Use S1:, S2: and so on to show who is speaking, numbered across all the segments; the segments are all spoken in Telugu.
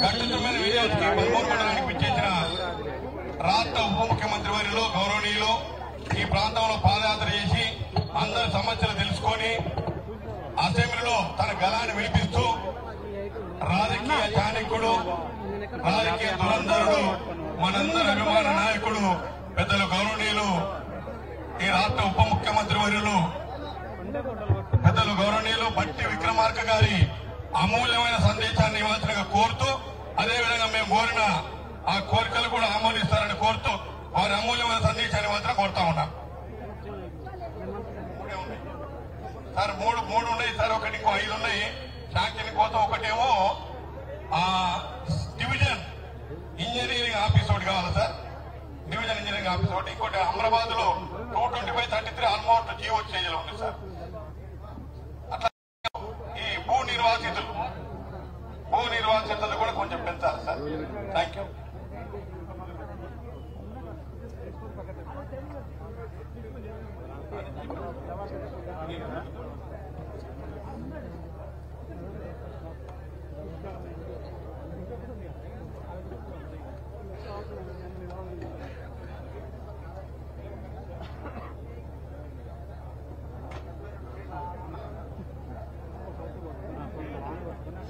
S1: గట్టుతుమ్మిది విజయానికి మన్మోహనానికి విచ్చేసిన రాష్ట్ర ఉప ముఖ్యమంత్రి వారిలో గౌరవనీయులు ఈ ప్రాంతంలో పాదయాత్ర చేసి అందరి సమస్యలు తెలుసుకొని అసెంబ్లీలో తన గళాన్ని వినిపిస్తూ రాజకీయ చాణక్యుడు, రాజకీయ దురంధరుడు, మనందరి అభిమాన నాయకుడు పెద్దలు గౌరవనీయులు ఈ రాష్ట్ర ఉప ముఖ్యమంత్రి వర్యులు పెద్దలు గౌరవనీయులు బట్టి విక్రమార్క గారి అమూల్యమైన సందేశాన్ని ఇవ్వాల్సిందిగా కోరుతూ, అదేవిధంగా మేము కోరిన ఆ కోరికలు కూడా ఆమోదిస్తారని కోరుతూ వారి అమూల్యమైన సందేశాన్ని మాత్రం కోరుతా ఉన్నాం. సార్ మూడు ఉన్నాయి సార్, ఒకటి ఇంకో 5 ఉన్నాయి. శాంక్షన్ కోసం ఒకటేమో డివిజన్ ఇంజనీరింగ్ ఆఫీస్ ఒకటి కావాలి సార్, డివిజన్ ఇంజనీరింగ్ ఆఫీస్ ఒకటి. ఇంకోటి అమరాబాద్ లో 225/33 ఆల్మోస్ట్ జియో స్టేజ్ లో ఉంది సార్. అట్లా ఈ భూ నిర్వాసితులు కూడా కొంచెం పెంచాలి సార్. Thank you.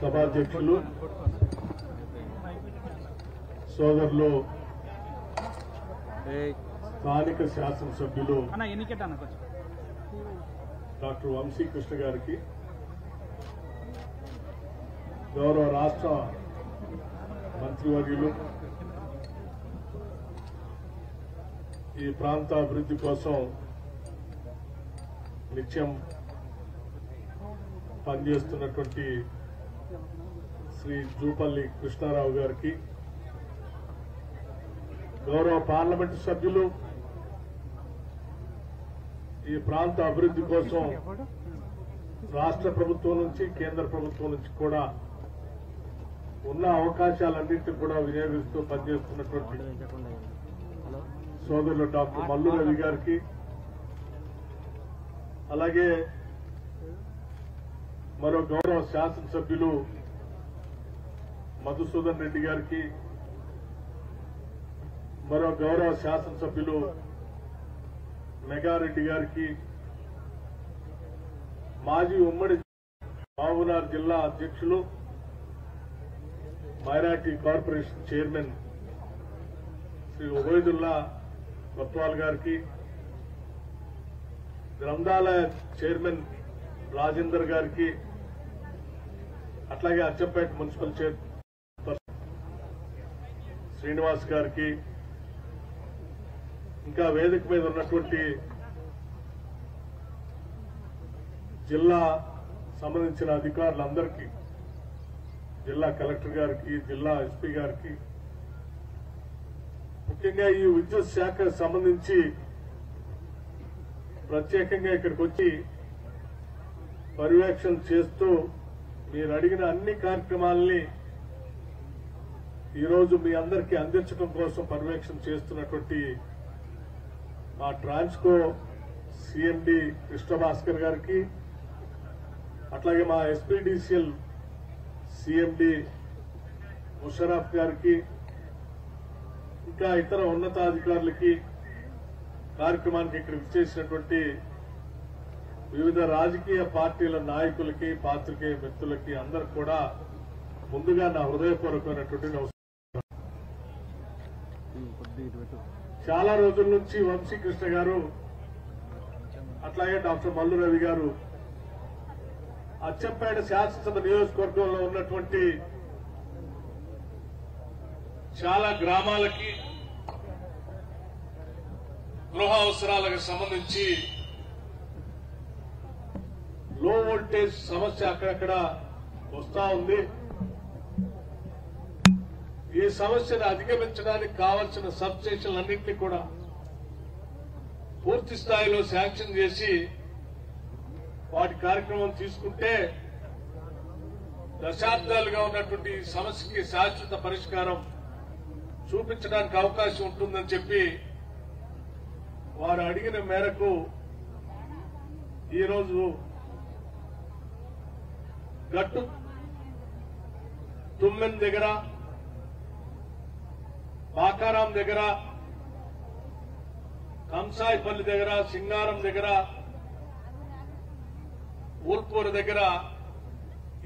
S2: సభాధ్యక్షులు, సోదరులు, స్థానిక శాసనసభ్యులు డాక్టర్ వంశీకృష్ణ గారికి, గౌరవ రాష్ట్ర మంత్రివర్యులు, ఈ ప్రాంత అభివృద్ధి కోసం నిత్యం పనిచేస్తున్నటువంటి శ్రీ జూపల్లి కృష్ణారావు గారికి, గౌరవ పార్లమెంటు సభ్యులు, ఈ ప్రాంత అభివృద్ధి కోసం రాష్ట్ర ప్రభుత్వం నుంచి కేంద్ర ప్రభుత్వం నుంచి కూడా ఉన్న అవకాశాలన్నింటినీ కూడా వినియోగిస్తూ పనిచేస్తున్నటువంటి సోదరులు డాక్టర్ మల్లు రవి గారికి, అలాగే మరో గౌరవ శాసనసభ్యులు మధుసూదన్ రెడ్డి గారికి, మరో గౌరవ శాసనసభ్యులు మెగారెడ్డి గారికి, మాజీ ఉమ్మడి మహబూబ్నగర్ జిల్లా అధ్యక్షులు, minority corporation chairman Shri Ubaidullah Kotwal గారికి, గ్రంథాలయ చైర్మన్ రాజేందర్ గారికి, అట్లాగే అచ్చంపేట మున్సిపల్ చైర్మన్ శ్రీనివాస్ గారికి, ఇంకా వేదిక మీద ఉన్నటువంటి జిల్లా సంబంధించిన అధికారులందరికీ, జిల్లా కలెక్టర్ గారికి, జిల్లా ఎస్పీ గారికి, ముఖ్యంగా ఈ విద్యుత్ శాఖకు సంబంధించి ప్రత్యేకంగా ఇక్కడికి వచ్చి పర్యవేక్షణ చేస్తూ మీరు అడిగిన అన్ని కార్యక్రమాలని ఈరోజు మీ అందరికీ అందించడం కోసం పర్యవేక్షణ చేస్తున్నటువంటి మా ట్రాన్స్కో సిఎండి కృష్ణభాస్కర్ గారికి, అట్లాగే మా ఎస్పీడీసీఎల్ సిఎండి ముషరఫ్ గారికి, ఇంకా ఇతర ఉన్నతాధికారులకి, కార్యక్రమానికి ఇక్కడ విచ్చేసినటువంటి వివిధ రాజకీయ పార్టీల నాయకులకి, పాత్రికేయ మిత్రులకి అందరికి కూడా ముందుగా నా హృదయపూర్వకమైనటువంటి నమస్కారం. చాలా రోజుల నుంచి వంశీకృష్ణ గారు, అట్లాగే డాక్టర్ మల్లు రవి గారు అచ్చంపేట శాసనసభ నియోజకవర్గంలో ఉన్నటువంటి చాలా గ్రామాలకి గృహ అవసరాలకు సంబంధించి లో వోల్టేజ్ సమస్య అక్కడక్కడ వస్తా ఉంది. ఈ సమస్యను అధిగమించడానికి కావాల్సిన సబ్ స్టేషన్లన్నింటినీ కూడా పూర్తి స్థాయిలో శాంక్షన్ చేసి వాటి కార్యక్రమం తీసుకుంటే దశాబ్దాలుగా ఉన్నటువంటి ఈ సమస్యకి శాశ్వత పరిష్కారం చూపించడానికి అవకాశం ఉంటుందని చెప్పి వారు అడిగిన మేరకు ఈరోజు తుమ్మెన్ దగ్గర, బాకారాం దగ్గర, కంసాయిపల్లి దగ్గర, సింగారం దగ్గర, ఊల్పూర్ దగ్గర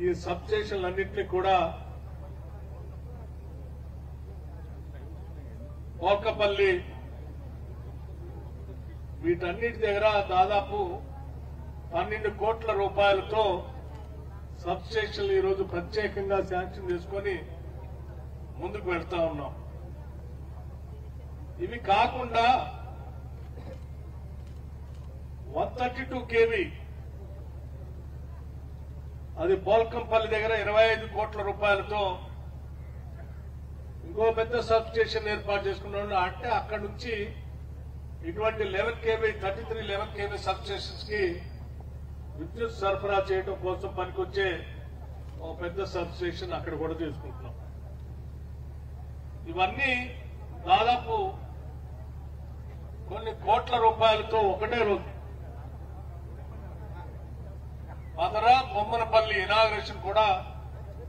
S2: ఈ సబ్ స్టేషన్లన్నింటినీ కూడా పోల్కపల్లి వీటన్నిటి దగ్గర దాదాపు 12 కోట్ల రూపాయలతో సబ్ స్టేషన్లు ఈరోజు ప్రత్యేకంగా శాంక్షన్ చేసుకుని ముందుకు వెళ్తా ఉన్నాం. ఇవి కాకుండా 132 kV అది పోల్కంపల్లి దగ్గర 25 కోట్ల రూపాయలతో ఇంకో పెద్ద సబ్ స్టేషన్ ఏర్పాటు చేసుకున్నాడు. అంటే అక్కడి నుంచి ఇటువంటి 11 kV 33 11 kV సబ్ స్టేషన్స్ కి విద్యుత్ సరఫరా చేయడం కోసం పనికొచ్చే ఒక పెద్ద సబ్ స్టేషన్ అక్కడ కూడా చేసుకుంటున్నాం. ఇవన్నీ దాదాపు కొన్ని కోట్ల రూపాయలతో ఒకటే రోజు మదర బొమ్మనపల్లి ఇనాగరేషన్ కూడా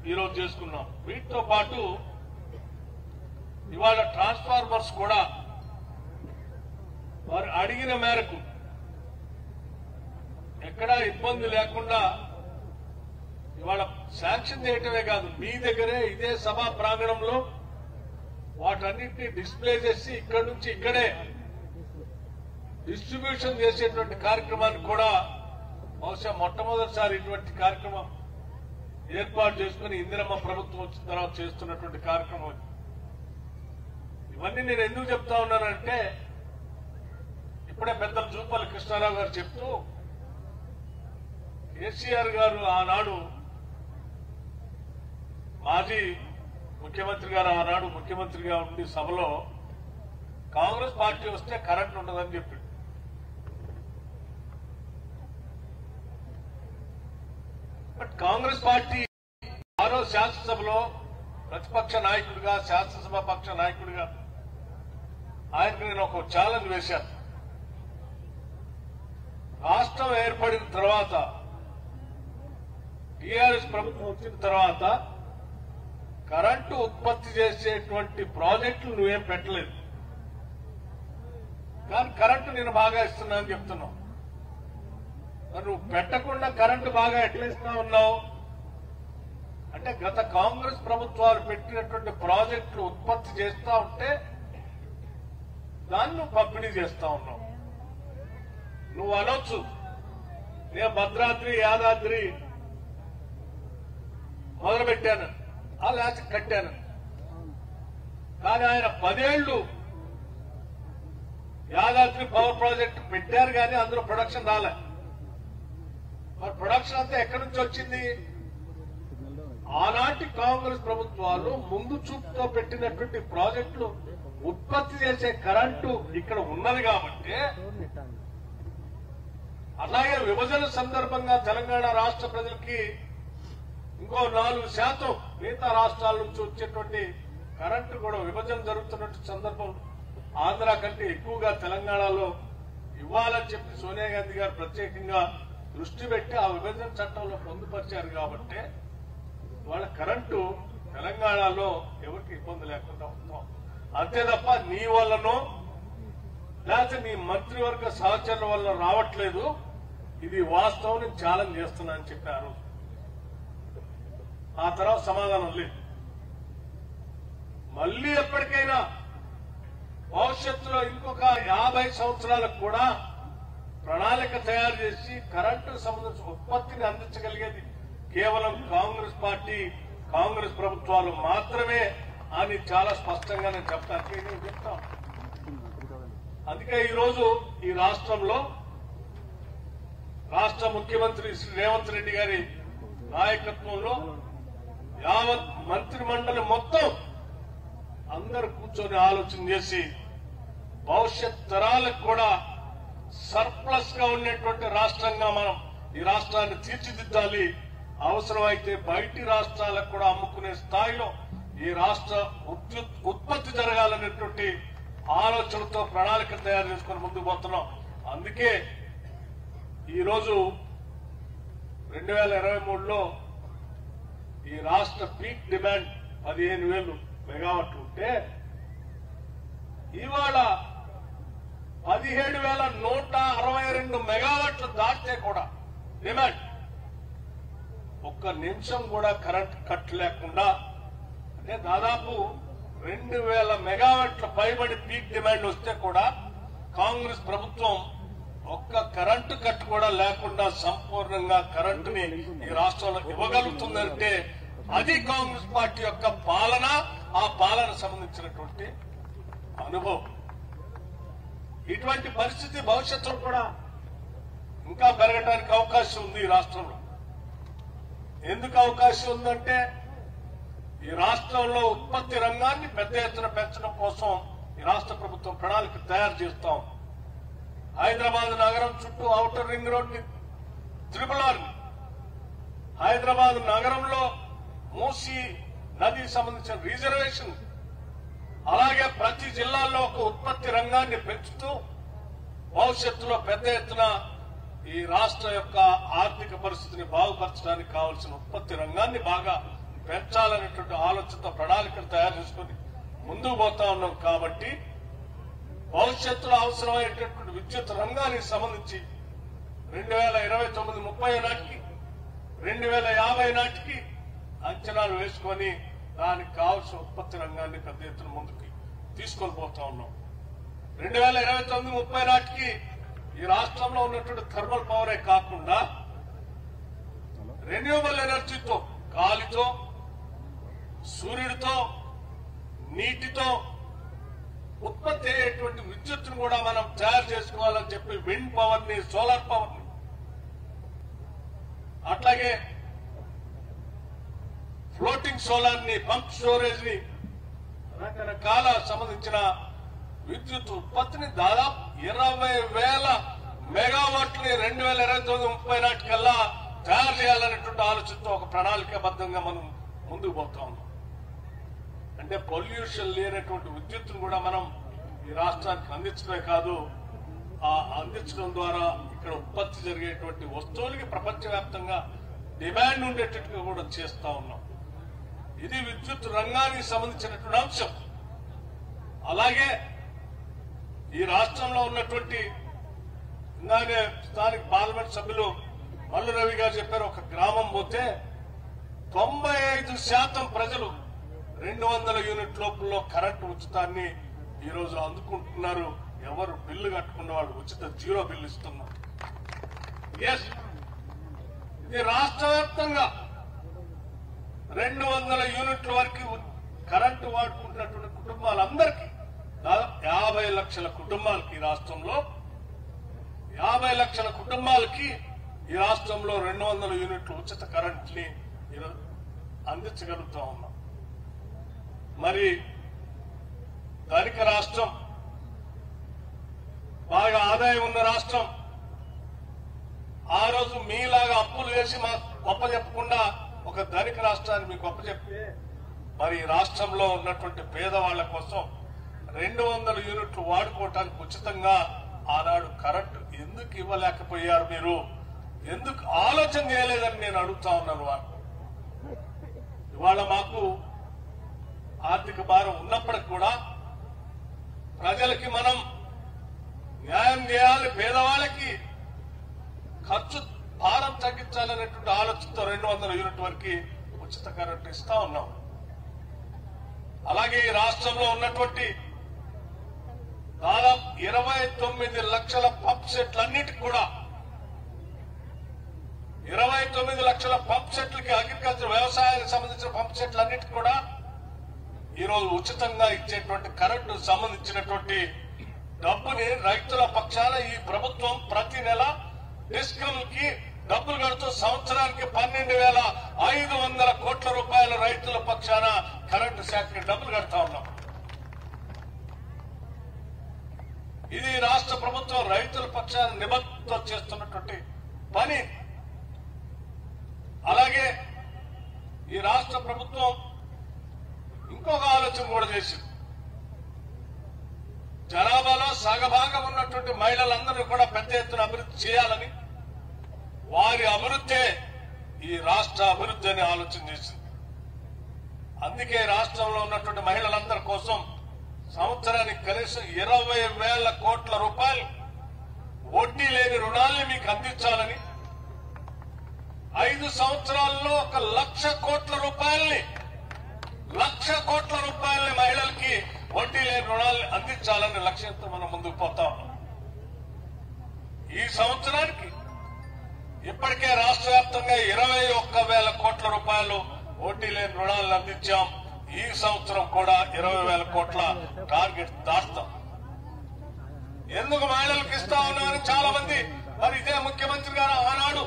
S2: ఈరోజు చేసుకున్నాం. వీటితో పాటు ఇవాళ ట్రాన్స్ఫార్మర్స్ కూడా వారు అడిగిన మేరకు ఎక్కడా ఇబ్బంది లేకుండా ఇవాళ శాంక్షన్ చేయటమే కాదు, మీ దగ్గరే ఇదే సభా ప్రాంగణంలో వాటన్నింటినీ డిస్ప్లే చేసి ఇక్కడి నుంచి ఇక్కడే డిస్ట్రిబ్యూషన్ చేసేటువంటి కార్యక్రమాన్ని కూడా బహుశా మొట్టమొదటిసారి ఇటువంటి కార్యక్రమం ఏర్పాటు చేసుకుని ఇందిరమ్మ ప్రభుత్వం వచ్చిన తర్వాత చేస్తున్నటువంటి కార్యక్రమం. ఇవన్నీ నేను ఎందుకు చెప్తా ఉన్నానంటే ఇప్పుడే పెద్దలు జూపల్లి కృష్ణారావు గారు చెప్తూ కేసీఆర్ గారు ఆనాడు మాజీ ముఖ్యమంత్రి గారు ఆనాడు ముఖ్యమంత్రిగా ఉండి సభలో కాంగ్రెస్ పార్టీ వస్తే కరెంట్ ఉండదని చెప్పింది. బట్ కాంగ్రెస్ పార్టీ ఆ రోజు శాసనసభలో ప్రతిపక్ష నాయకుడిగా శాసనసభ పక్ష నాయకుడిగా ఆయనకు నేను ఒక ఛాలెంజ్ వేశాను. రాష్ట్రం ఏర్పడిన తర్వాత టీఆర్ఎస్ ప్రభుత్వం వచ్చిన తర్వాత కరెంటు ఉత్పత్తి చేసేటువంటి ప్రాజెక్టులు నువ్వేం పెట్టలేదు, కానీ కరెంటు నేను బాగా ఇస్తున్నా అని చెప్తున్నావు. నువ్వు పెట్టకుండా కరెంటు బాగా ఎట్లా ఇస్తా ఉన్నావు అంటే గత కాంగ్రెస్ ప్రభుత్వాలు పెట్టినటువంటి ప్రాజెక్టులు ఉత్పత్తి చేస్తా ఉంటే దాన్ని నువ్వు పంపిణీ చేస్తా ఉన్నావు. నువ్వు అనొచ్చు నేను భద్రాద్రి యాదాద్రి మొదలుపెట్టాను, ఆ లాస్ట్ కట్టాను, కానీ ఆయన 10 ఏళ్లు యాదాద్రి పవర్ ప్రాజెక్టు పెట్టారు కానీ అందులో ప్రొడక్షన్ రాలే. మరి ప్రొడక్షన్ అంతా ఎక్కడి నుంచి వచ్చింది? ఆనాటి కాంగ్రెస్ ప్రభుత్వాలు ముందు చూపుతో పెట్టినటువంటి ప్రాజెక్టులు ఉత్పత్తి చేసే కరెంటు ఇక్కడ ఉన్నది కాబట్టి, అలాగే విభజన సందర్భంగా తెలంగాణ రాష్ట్ర ప్రజలకి ఇంకో 4% మిగతా రాష్ట్రాల నుంచి వచ్చేటువంటి కరెంటు కూడా విభజన జరుగుతున్నటువంటి సందర్భం ఆంధ్ర కంటే ఎక్కువగా తెలంగాణలో ఇవ్వాలని చెప్పి సోనియా గాంధీ గారు ప్రత్యేకంగా దృష్టి పెట్టి ఆ విభజన చట్టంలో పొందుపరిచారు కాబట్టి వాళ్ళ కరెంటు తెలంగాణలో ఎవరికి ఇబ్బంది లేకుండా ఉంటాం. అంతే తప్ప నీ వల్లనో లేకపోతే నీ మంత్రివర్గ సహచరుల వల్ల రావట్లేదు. ఇది వాస్తవం, నేను ఛాలెంజ్ చేస్తున్నా అని చెప్పారు. ఆ తర్వాత సమాధానం లేదు. మళ్లీ ఎప్పటికైనా భవిష్యత్తులో ఇంకొక 50 సంవత్సరాలకు కూడా ప్రణాళిక తయారు చేసి కరెంటు సంబంధించిన ఉత్పత్తిని అందించగలిగేది కేవలం కాంగ్రెస్ పార్టీ కాంగ్రెస్ ప్రభుత్వాలు మాత్రమే అని చాలా స్పష్టంగా నేను చెప్తాను. అందుకే ఈరోజు ఈ రాష్ట్రంలో రాష్ట్ర ముఖ్యమంత్రి శ్రీ రేవంత్ రెడ్డి గారి నాయకత్వంలో యావత్ మంత్రి మండలి మొత్తం అందరూ కూర్చొని ఆలోచన చేసి భవిష్యత్ తరాలకు కూడా సర్ప్లస్ గా ఉన్నటువంటి రాష్ట్రంగా మనం ఈ రాష్ట్రాన్ని తీర్చిదిద్దాలి. అవసరమైతే బయటి రాష్ట్రాలకు కూడా అమ్ముకునే స్థాయిలో ఈ రాష్ట్ర ఉత్పత్తి జరగాలనేటువంటి ఆలోచనతో ప్రణాళిక తయారు చేసుకుని ముందుకు పోతున్నాం. అందుకే ఈరోజు 2023లో ఈ రాష్ట్ర పీక్ డిమాండ్ 15,000 మెగావాట్లు ఉంటే ఇవాళ 17,162 మెగావాట్లు దాటితే కూడా డిమాండ్ ఒక్క నిమిషం కూడా కరెంట్ కట్ లేకుండా అంటే దాదాపు 2,000 మెగావాట్ల పైబడి పీక్ డిమాండ్ వస్తే కూడా కాంగ్రెస్ ప్రభుత్వం ఒక్క కరెంటు కట్ కూడా లేకుండా సంపూర్ణంగా కరెంటుని ఈ రాష్ట్రంలో ఇవ్వగలుగుతుందంటే అది కాంగ్రెస్ పార్టీ యొక్క పాలన, ఆ పాలన సంబంధించినటువంటి అనుభవం. ఇటువంటి పరిస్థితి భవిష్యత్తులో కూడా ఇంకా పెరగడానికి అవకాశం ఉంది ఈ రాష్ట్రంలో. ఎందుకు అవకాశం ఉందంటే ఈ రాష్ట్రంలో ఉత్పత్తి రంగాన్ని పెద్ద ఎత్తున పెంచడం కోసం ఈ రాష్ట్ర ప్రభుత్వం ప్రణాళిక తయారు చేస్తాం. హైదరాబాద్ నగరం చుట్టూ ఔటర్ రింగ్ రోడ్ని త్రిపుల్ హైదరాబాద్ నగరంలో మూసీ నదికి సంబంధించిన రిజర్వేషన్, అలాగే ప్రతి జిల్లాల్లో ఒక ఉత్పత్తి రంగాన్ని పెంచుతూ భవిష్యత్తులో పెద్ద ఎత్తున ఈ రాష్ట్ర యొక్క ఆర్థిక పరిస్థితిని బాగుపరచడానికి కావాల్సిన ఉత్పత్తి రంగాన్ని బాగా పెంచాలనేటువంటి ఆలోచనతో ప్రణాళికలు తయారు చేసుకుని ముందుకు పోతా ఉన్నాం. కాబట్టి భవిష్యత్తులో అవసరమైనటువంటి విద్యుత్ రంగానికి సంబంధించి 2029-30 నాటికి 2050 నాటికి అంచనాలు వేసుకొని దానికి కావాల్సిన ఉత్పత్తి రంగాన్ని పెద్ద ఎత్తున ముందుకు తీసుకొని పోతా ఉన్నాం. 2029-30 నాటికి ఈ రాష్ట్రంలో ఉన్నటువంటి థర్మల్ పవరే కాకుండా రెన్యూవబుల్ ఎనర్జీతో, గాలితో, సూర్యుడితో, నీటితో ఉత్పత్తి అయ్యేటువంటి విద్యుత్తును కూడా మనం తయారు చేసుకోవాలని చెప్పి విండ్ పవర్ ని, సోలార్ పవర్ ని, అట్లాగే ఫ్లోటింగ్ సోలార్ ని, పంప్ స్టోరేజ్ ని, రకరకాల సంబంధించిన విద్యుత్ ఉత్పత్తిని దాదాపు 20,000 మెగావాట్లని 2029-30 నాటికల్లా తయారు చేయాలనేటువంటి ఆలోచనతో ఒక ప్రణాళికాబద్ధంగా మనం ముందుకు పోతా ఉన్నాం. అంటే పొల్యూషన్ లేనటువంటి విద్యుత్తును కూడా మనం ఈ రాష్ట్రానికి అందించడమే కాదు, ఆ అందించడం ద్వారా ఇక్కడ ఉత్పత్తి జరిగేటువంటి వస్తువులకి ప్రపంచవ్యాప్తంగా డిమాండ్ ఉండేటట్టుగా కూడా చేస్తా ఉన్నాం. ఇది విద్యుత్ రంగానికి సంబంధించినటువంటి అంశం. అలాగే ఈ రాష్ట్రంలో ఉన్నటువంటి ఇందాకే స్థానిక పార్లమెంట్ సభ్యులు మల్లు రవి గారు చెప్పారు, ఒక గ్రామం పోతే 95% ప్రజలు 200 యూనిట్ లోపల కరెంటు ఉచితాన్ని ఈ రోజు అందుకుంటున్నారు. ఎవరు బిల్లు కట్టుకున్న వాళ్ళు ఉచిత జీరో బిల్లు ఇస్తున్నారు. ఇది రాష్ట్ర వ్యాప్తంగా 200 యూనిట్ల వరకు కరెంటు వాడుకుంటున్నటువంటి కుటుంబాలందరికీ, దాదాపు 50 లక్షల కుటుంబాలకి ఈ రాష్ట్రంలో 50 లక్షల కుటుంబాలకి ఈ రాష్ట్రంలో 200 యూనిట్ల ఉచిత కరెంట్ ని అందించగలుగుతా ఉన్నాం. మరి ధనిక రాష్ట్రం, బాగా ఆదాయం ఉన్న రాష్ట్రం, ఆ రోజు మీలాగా అప్పులు వేసి మా గొప్ప చెప్పకుండా ఒక ధనిక రాష్ట్రాన్ని మీకు గొప్ప చెప్తే మరి రాష్ట్రంలో ఉన్నటువంటి పేదవాళ్ల కోసం 200 యూనిట్లు వాడుకోవటానికి ఉచితంగా ఆనాడు కరెంటు ఎందుకు ఇవ్వలేకపోయారు? మీరు ఎందుకు ఆలోచన చేయలేదని నేను అడుగుతా ఉన్నాను. వారు ఇవాళ మాకు ఆర్థిక భారం ఉన్నప్పటికి కూడా ప్రజలకి మనం న్యాయం చేయాలి, పేదవాళ్ళకి ఖర్చు భారం తగ్గించాలనేటువంటి ఆలోచనతో 200 యూనిట్ వరకు ఉచిత కరెంటు ఇస్తా ఉన్నాం. అలాగే ఈ రాష్ట్రంలో ఉన్నటువంటి దాదాపు 29 లక్షల పంప్ సెట్లన్నిటికి కూడా 29 లక్షల పంప్ సెట్లకి, అగ్రికల్చర్ వ్యవసాయానికి సంబంధించిన పంప్ సెట్లన్నిటికి కూడా ఈరోజు ఉచితంగా ఇచ్చేటువంటి కరెంటు సంబంధించినటువంటి డబ్బుని రైతుల పక్షాన ఈ ప్రభుత్వం ప్రతి నెల డిస్కమ్ కి డబ్బులు కడుతూ సంవత్సరానికి 12,500 కోట్ల రూపాయల రైతుల పక్షాన కరెంటు శాఖకి డబ్బులు కడతా ఉన్నాం. ఇది రాష్ట్ర ప్రభుత్వం రైతుల పక్షాన నిబద్ధత చేస్తున్నటువంటి పని. అలాగే ఈ రాష్ట్ర ప్రభుత్వం ఇంకొక ఆలోచన కూడా చేసింది. జనాభాలో సగభాగం ఉన్నటువంటి మహిళలందరూ కూడా పెద్ద ఎత్తున అభివృద్ధి చేయాలని, వారి అభివృద్ధే ఈ రాష్ట్ర అభివృద్ధి అని ఆలోచన చేసింది. అందుకే రాష్ట్రంలో ఉన్నటువంటి మహిళలందరి కోసం సంవత్సరానికి కనీసం 20,000 కోట్ల రూపాయలు వడ్డీ లేని రుణాల్ని మీకు అందించాలని 5 సంవత్సరాల్లో 1,00,000 కోట్ల రూపాయల్ని మహిళలకి వడ్డీ లేని రుణాల్ని అందించాలని లక్ష్యంతో మనం ముందుకు పోతా ఉన్నాం. ఈ సంవత్సరానికి ఇప్పటికే రాష్ట్ర వ్యాప్తంగా 21,000 కోట్ల రూపాయలు వడ్డీ లేని రుణాలను అందించాం. ఈ సంవత్సరం కూడా 20,000 కోట్ల టార్గెట్ దాటుతాం. ఎందుకు మహిళలకు ఇస్తా ఉన్నారని చాలా మంది మరి ఇదే ముఖ్యమంత్రి గారు ఆనాడు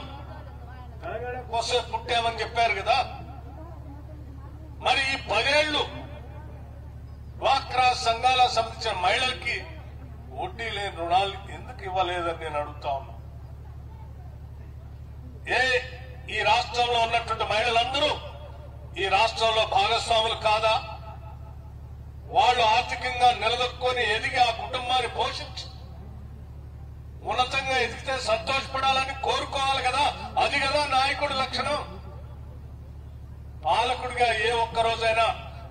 S2: తెలంగాణ కోసం పుట్టామని చెప్పారు కదా. మరి ఈ 10 ఏళ్లు డ్వాక్రా సంఘాలకు సంబంధించిన మహిళలకి వడ్డీ లేని రుణాలు ఎందుకు ఇవ్వలేదని నేను అడుగుతా ఉన్నా. ఈ రాష్ట్రంలో ఉన్నటువంటి మహిళలందరూ ఈ రాష్ట్రంలో భాగస్వాములు కాదా? వాళ్ళు ఆర్థికంగా నిలదొక్కుని ఎదిగి ఆ కుటుంబాన్ని పోషించి ఉన్నతంగా ఎదిగితే సంతోషపడాలని కోరుకోవాలి కదా. అది కదా నాయకుడి లక్షణం. పాలకుడిగా ఏ ఒక్క రోజైనా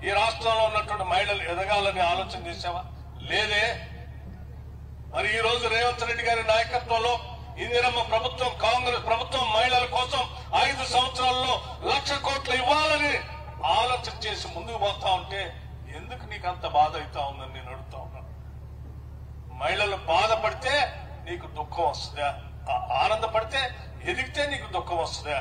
S2: ఈ రాష్ట్రంలో ఉన్నటువంటి మహిళలు ఎదగాలని ఆలోచన చేశావా? లేదే. మరి ఈ రోజు రేవంత్ రెడ్డి గారి నాయకత్వంలో ఇందిరమ్మ ప్రభుత్వం, కాంగ్రెస్ ప్రభుత్వం మహిళల కోసం 5 సంవత్సరాల్లో 1,00,000 కోట్లు ఇవ్వాలని ఆలోచన చేసి ముందుకు పోతా ఉంటే ఎందుకు నీకు అంత బాధ అవుతా ఉందని నేను అడుగుతా ఉన్నాను. మహిళలు బాధపడితే నీకు దుఃఖం వస్తుందా? ఆనందపడితే ఎదిగితే నీకు దుఃఖం వస్తుందా?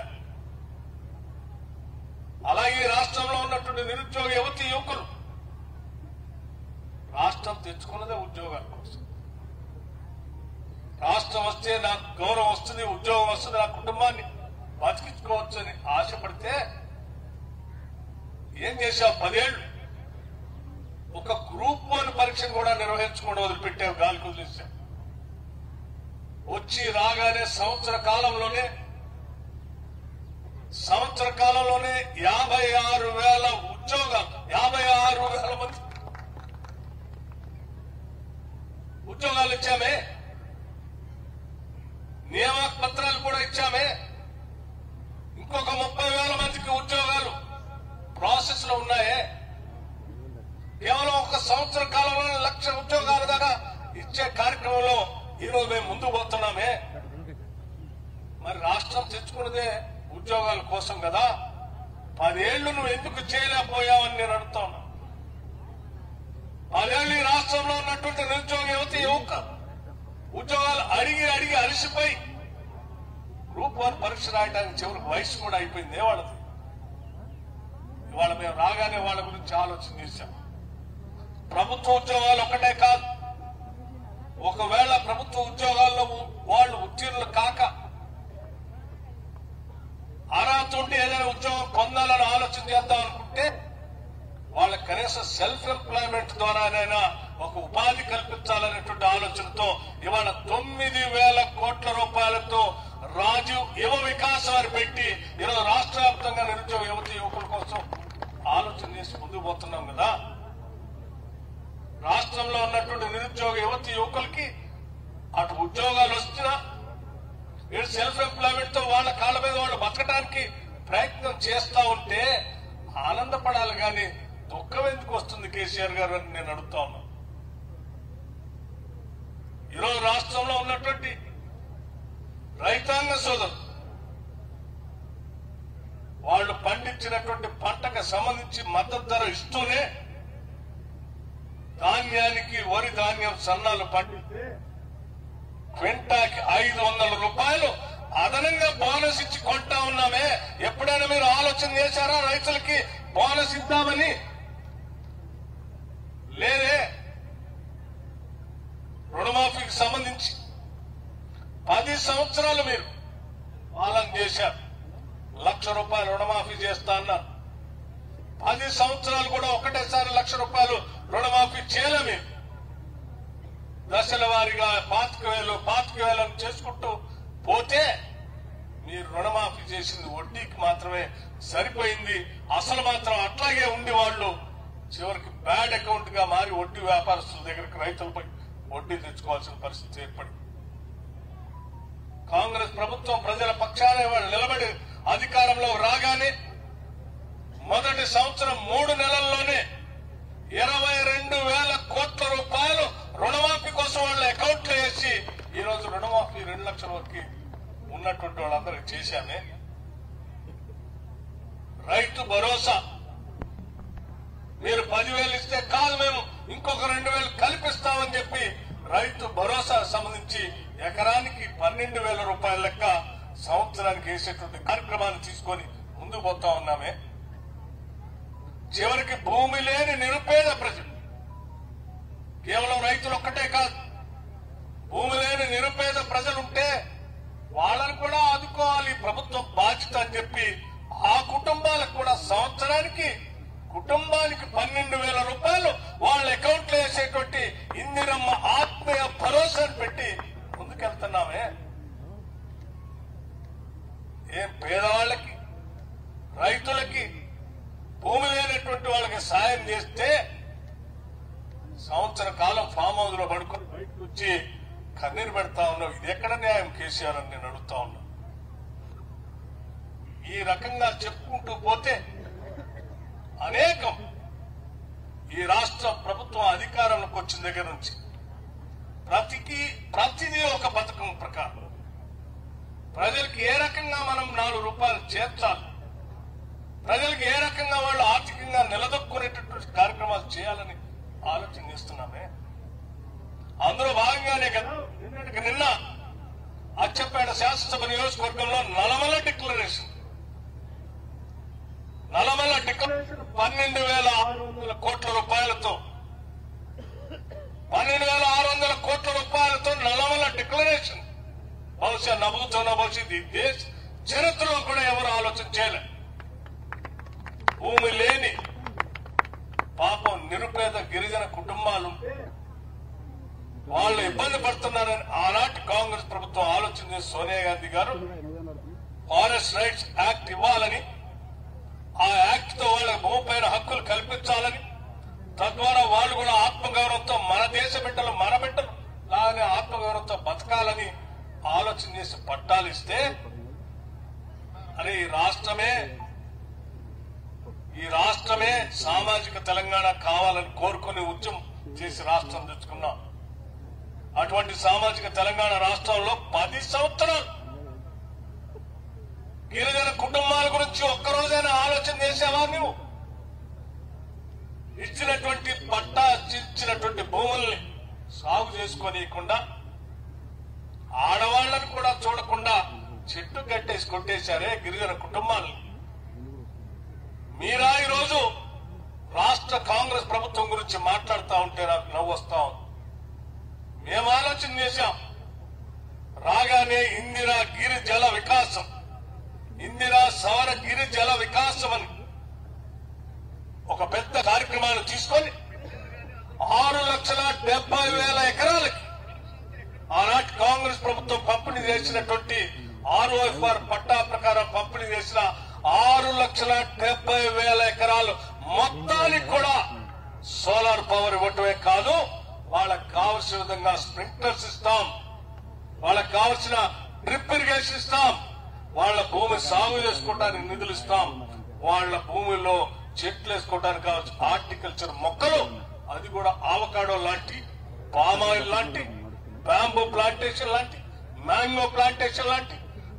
S2: అలాగే రాష్ట్రంలో ఉన్నటువంటి నిరుద్యోగ యువతి యువకులు రాష్ట్రం తెచ్చుకున్నదే ఉద్యోగాల కోసం. రాష్ట్రం వస్తే నాకు గౌరవం వస్తుంది, ఉద్యోగం వస్తుంది, నా కుటుంబాన్ని బతికించుకోవచ్చు అని ఆశపడితే ఏం చేశావు? 10 ఏళ్లు ఒక గ్రూప్ 1 పరీక్షను కూడా నిర్వహించకుండా వదిలిపెట్టావు, గాలికి వదిలేశావు. వచ్చి రాగానే సంవత్సర కాలంలోనే 56,000 ఉద్యోగాలు, 56,000 మంది ఉద్యోగాలు ఇచ్చామే. నియామక పత్రాలు కూడా ఇచ్చామే. ఇంకొక 30,000 మందికి ఉద్యోగాలు ప్రాసెస్ లో ఉన్నాయే. కేవలం ఒక సంవత్సర కాలంలో 1,00,000 ఉద్యోగాల దాకా ఇచ్చే కార్యక్రమంలో ఈరోజు మేము ముందుకు పోతున్నామే. మరి రాష్ట్రం తెచ్చుకున్నదే ఉద్యోగాల కోసం కదా. 10 ఏళ్లు నువ్వు ఎందుకు చేయలేకపోయావని నేను అడుగుతా ఉన్నా. 10 ఏళ్లు ఈ రాష్ట్రంలో ఉన్నటువంటి నిరుద్యోగ యువతి యువక ఉద్యోగాలు అడిగి అలసిపోయి గ్రూప్ 1 పరీక్ష రాయడానికి చివరికి వయసు కూడా అయిపోయింది వాళ్ళది. ఇవాళ మేము రాగానే వాళ్ళ గురించి ఆలోచన చేశాం. ప్రభుత్వ ఉద్యోగాలు ఒకటే కాదు, ఒకవేళ ప్రభుత్వ ఉద్యోగాల్లో వాళ్ళు ఉత్తీర్ణులు కాక అర్హత ఉంటే ఏదైనా ఉద్యోగం పొందాలని ఆలోచన చేద్దాం అనుకుంటే వాళ్ళకి కనీసం సెల్ఫ్ ఎంప్లాయ్మెంట్ ద్వారానైనా ఒక ఉపాధి కల్పించాలనేటువంటి ఆలోచనతో ఇవాళ 9,000 కోట్ల రూపాయలతో రాజీవ్ యువ వికాస్ వారు పెట్టి ఈరోజు రాష్ట్ర వ్యాప్తంగా నిరుద్యోగ యువతి యువకుల కోసం ఆలోచన చేసి ముందుకు పోతున్నాం కదా. రాష్ట్రంలో ఉన్నటువంటి నిరుద్యోగ యువతి యువకులకి అటు ఉద్యోగాలు వస్తున్నా వీళ్ళు సెల్ఫ్ ఎంప్లాయ్మెంట్ తో వాళ్ళ కాళ్ళ మీద వాళ్ళు బతకడానికి ప్రయత్నం చేస్తా ఉంటే ఆనందపడాలి కానీ దుఃఖం ఎందుకు వస్తుంది కేసీఆర్ గారు అని నేను అడుగుతా ఉన్నా. ఈరోజు రాష్ట్రంలో ఉన్నటువంటి రైతాంగ సోదరులు వాళ్ళు పండించినటువంటి పంటకు సంబంధించి మద్దతు ధర ఇస్తూనే ధాన్యానికి వరి ధాన్యం సన్నాలు పండిస్తే క్వింటాకి 500 రూపాయలు అదనంగా బోనస్ ఇచ్చి కొంటా ఉన్నామే. ఎప్పుడైనా మీరు ఆలోచన చేశారా రైతులకి బోనస్ ఇద్దామని? లేదే. రుణమాఫీకి సంబంధించి 10 సంవత్సరాలు మీరు పాలన చేశారు. 1,00,000 రూపాయలు రుణమాఫీ చేస్తా అన్నారు. 10 సంవత్సరాలు కూడా ఒకటేసారి 1,00,000 రూపాయలు రుణమాఫీ చేయలే. మీరు దశల వారీగా 25,000 చేసుకుంటూ పోతే మీరు రుణమాఫీ చేసింది వడ్డీకి మాత్రమే సరిపోయింది. అసలు మాత్రం అట్లాగే ఉండి వాళ్ళు చివరికి బ్యాడ్ అకౌంట్ గా మారి వడ్డీ వ్యాపారస్తుల దగ్గరికి రైతులపై వడ్డీ తెచ్చుకోవాల్సిన పరిస్థితి ఏర్పడింది. కాంగ్రెస్ ప్రభుత్వం ప్రజల పక్షానే వాళ్ళు నిలబడి అధికారంలో రాగానే మొదటి సంవత్సరం 3 నెలలు చేశామే. రైతు భరోసా మీరు 10,000 ఇస్తే కాదు మేము ఇంకొక 2,000 కల్పిస్తామని చెప్పి రైతు భరోసా సంబంధించి ఎకరానికి 12,000 రూపాయల లెక్క సంవత్సరానికి వేసేటువంటి కార్యక్రమాన్ని తీసుకొని ముందుకు పోతా ఉన్నామే. చివరికి భూమి లేని నిరుపేద ప్రజలు, కేవలం రైతులు ఒక్కటే కాదు, భూమి లేని నిరుపేద ప్రజలుంటే వాళ్ళని కూడా ఆదుకోవాలి ప్రభుత్వం బాధ్యత అని చెప్పి ఆ కుటుంబాలకు కూడా సంవత్సరానికి కుటుంబానికి 12,000 రూపాయలు వాళ్ళ అకౌంట్ లో వేసేటువంటి ఇందిరమ్మ ఆత్మీయ భరోసాను పెట్టి ముందుకెళ్తున్నామే. ఏం పేదవాళ్ళకి రైతులకి భూమి లేనటువంటి వాళ్ళకి సాయం చేస్తే సంవత్సర కాలం ఫామ్ హౌస్ లో పడుకొని బయటకు వచ్చి కన్నీరు పెడతా ఉన్నావు. ఇది ఎక్కడ న్యాయం కేసీఆర్ అని నేను అడుగుతా ఉన్నా. ఈ రకంగా చెప్పుకుంటూ పోతే అనేకం ఈ రాష్ట్ర ప్రభుత్వం అధికారంలోకి వచ్చిన దగ్గర నుంచి ప్రతిదీ ఒక పథకం ప్రకారం ప్రజలకు ఏ రకంగా మనం 4 రూపాయలు చేర్చాలి, ప్రజలకు ఏ రకంగా వాళ్ళు ఆర్థికంగా నిలదొక్కునేటటువంటి కార్యక్రమాలు చేయాలని ఆలోచన చేస్తున్నామే. అందులో భాగంగానే కదా నిన్న అచ్చంపేట శాసనసభ నియోజకవర్గంలో నల్లమల డిక్లరేషన్ 12,600 కోట్ల రూపాయలతో 12,600 కోట్ల రూపాయలతో నల్లమల డిక్లరేషన్. బహుశా నవ్వుతున్న భవిష్యత్ దేశ చరిత్రలో కూడా ఎవరు ఆలోచన చేయలే. భూమి లేని పాపం నిరుపేద గిరిజన కుటుంబాలు వాళ్ళు ఇబ్బంది పడుతున్నారని ఆనాటి కాంగ్రెస్ ప్రభుత్వం ఆలోచన చేసి సోనియా గాంధీ గారు ఫారెస్ట్ రైట్స్ యాక్ట్ ఇవ్వాలని, ఆ యాక్ట్ తో వాళ్ళ భూమిపైన హక్కులు కల్పించాలని, తద్వారా వాళ్ళు కూడా ఆత్మగౌరవంతో మన దేశ బిడ్డలు లాగానే ఆత్మగౌరవంతో బతకాలని ఆలోచన చేసి పట్టాలు ఇస్తే, అని ఈ రాష్ట్రమే సామాజిక తెలంగాణ కావాలని కోరుకుని ఉద్యమం చేసి రాష్ట్రం తెచ్చుకున్నాం. అటువంటి సామాజిక తెలంగాణ రాష్ట్రంలో 10 సంవత్సరాలు గిరిజన కుటుంబాల గురించి ఒక్కరోజైనా ఆలోచన చేసావా? నువ్వు ఇచ్చినటువంటి పట్టా ఇచ్చినటువంటి భూముల్ని సాగు చేసుకోనీయకుండా, ఆడవాళ్లను కూడా చూడకుండా చెట్టు కట్టేసి కొట్టేశారే గిరిజన కుటుంబాలని. మీరా ఈరోజు రాష్ట్ర కాంగ్రెస్ ప్రభుత్వం గురించి మాట్లాడుతూ ఉంటే నాకు నవ్వు వస్తా ఉంది. మేము ఆలోచన చేశాం, రాగానే ఇందిరా గిరిజల వికాసం, ఇందిరా సవర గిరిజల వికాసం అని ఒక పెద్ద కార్యక్రమాన్ని తీసుకొని 6,70,000 ఎకరాలకి ఆనాటి కాంగ్రెస్ ప్రభుత్వం పంపిణీ చేసినటువంటి ROFR పట్టా ప్రకారం పంపిణీ చేసిన 6,70,000 ఎకరాలు మొత్తానికి కూడా సోలార్ పవర్ ఇవ్వటమే కాదు, వాళ్ళకి కావలసిన విధంగా స్ప్రింక్లర్స్ ఇస్తాం, వాళ్ళకి కావలసిన డ్రిప్ ఇరిగేషన్ ఇస్తాం, వాళ్ళ భూమి సాగు చేసుకోవడానికి నిధులు ఇస్తాం, వాళ్ళ భూమిలో చెట్లు వేసుకోవడానికి కావచ్చు హార్టికల్చర్ మొక్కలు, అది కూడా ఆవకాడో లాంటి, పామాయిల్ లాంటి, బ్యాంబూ ప్లాంటేషన్ లాంటి, మ్యాంగో ప్లాంటేషన్ లాంటి,